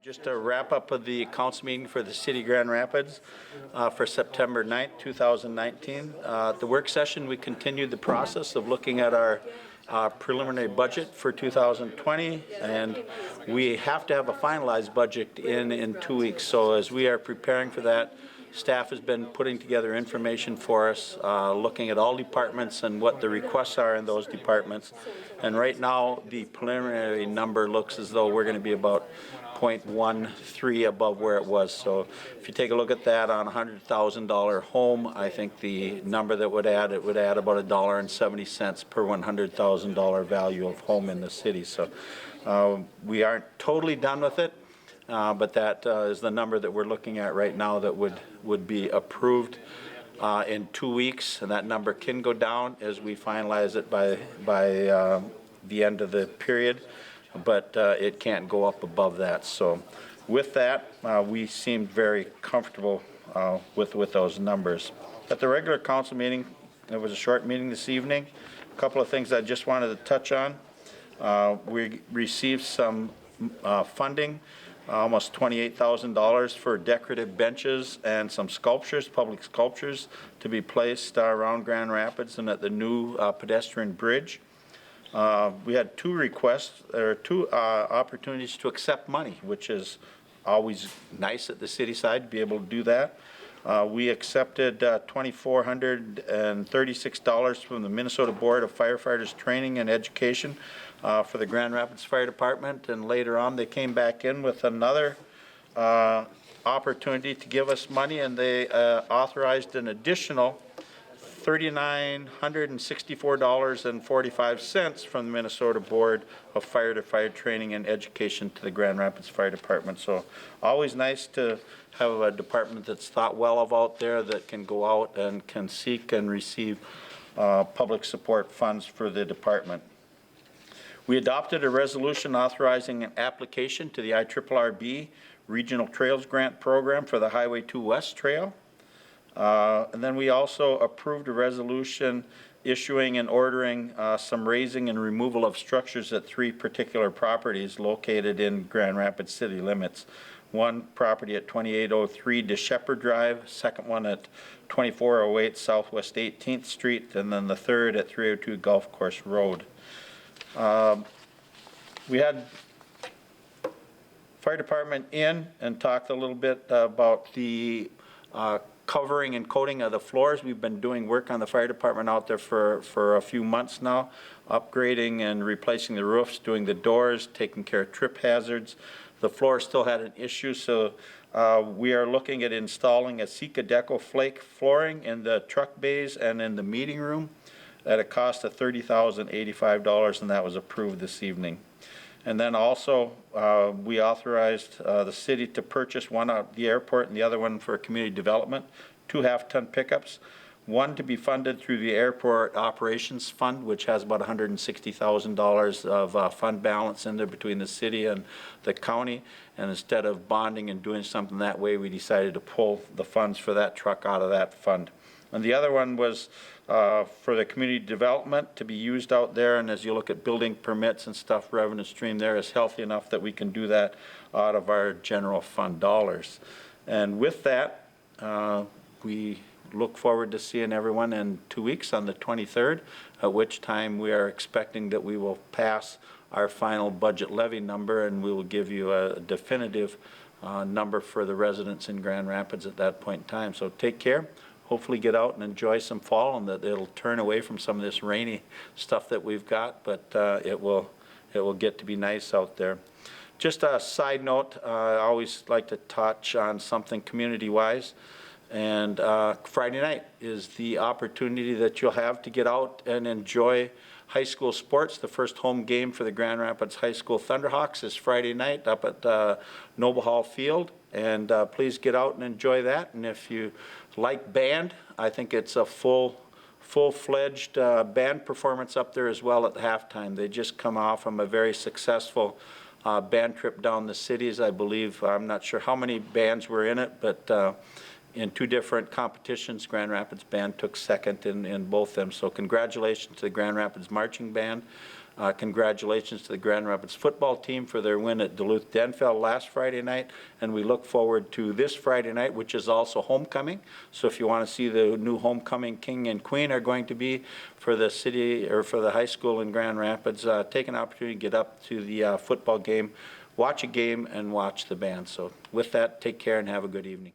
Just a wrap up of the council meeting for the City of Grand Rapids for September 9th, 2019. The work session, we continued the process of looking at our preliminary budget for 2020, and we have to have a finalized budget in 2 weeks. So as we are preparing for that, staff has been putting together information for us, looking at all departments and what the requests are in those departments. And right now, the preliminary number looks as though we're going to be about 0.13 above where it was. So if you take a look at that on a $100,000 home, I think the number that would add, it would add about $1.70 per $100,000 value of home in the city. So we aren't totally done with it, but that is the number that we're looking at right now that would be approved in 2 weeks, and that number can go down as we finalize it by the end of the period. But it can't go up above that. So with that, we seemed very comfortable with those numbers. At the regular council meeting, it was a short meeting this evening. A couple of things I just wanted to touch on. We received some funding, almost $28,000 for decorative benches and some sculptures, public sculptures, to be placed around Grand Rapids and at the new pedestrian bridge. We had two requests, or two opportunities to accept money, which is always nice at the city side to be able to do that. We accepted $2,436 from the Minnesota Board of Firefighters Training and Education for the Grand Rapids Fire Department, and later on they came back in with another opportunity to give us money, and they authorized an additional $3,964.45 from the Minnesota Board of Fire to Fire Training and Education to the Grand Rapids Fire Department. So always nice to have a department that's thought well of out there that can go out and can seek and receive public support funds for the department. We adopted a resolution authorizing an application to the IRRB Regional Trails Grant Program for the Highway 2 West Trail. And then we also approved a resolution issuing and ordering some raising and removal of structures at 3 particular properties located in Grand Rapids city limits. One property at 2803 DeShepherd Drive, second one at 2408 Southwest 18th Street, and then the third at 302 Golf Course Road. We had fire department in and talked a little bit about the covering and coating of the floors. We've been doing work on the fire department out there for a few months now, upgrading and replacing the roofs, doing the doors, taking care of trip hazards. The floor still had an issue, so we are looking at installing a Sika Deco flake flooring in the truck bays and in the meeting room at a cost of $30,085, and that was approved this evening. And then also, we authorized the city to purchase one at the airport and the other one for community development, 2 half-ton pickups, one to be funded through the Airport Operations Fund, which has about $160,000 of fund balance in there between the city and the county. And instead of bonding and doing something that way, we decided to pull the funds for that truck out of that fund. And the other one was for the community development to be used out there, and as you look at building permits and stuff, revenue stream there is healthy enough that we can do that out of our general fund dollars. And with that, we look forward to seeing everyone in 2 weeks on the 23rd, at which time we are expecting that we will pass our final budget levy number, and we will give you a definitive number for the residents in Grand Rapids at that point in time. So take care. Hopefully get out and enjoy some fall, and that it'll turn away from some of this rainy stuff that we've got, but it will get to be nice out there. Just a side note, I always like to touch on something community-wise, and Friday night is the opportunity that you'll have to get out and enjoy high school sports. The first home game for the Grand Rapids High School Thunderhawks is Friday night up at Noble Hall Field, and please get out and enjoy that. And if you like band, I think it's a full-fledged band performance up there as well at halftime. They just come off from a very successful band trip down the cities, I believe. I'm not sure how many bands were in it, but in 2 different competitions, Grand Rapids Band took second in both of them. So congratulations to the Grand Rapids Marching Band Congratulations to the Grand Rapids football team for their win at Duluth-Denfeld last Friday night, and we look forward to this Friday night, which is also homecoming. So if you want to see the new homecoming king and queen are going to be for the city or for the high school in Grand Rapids, take an opportunity to get up to the football game, watch a game, and watch the band. So with that, take care and have a good evening.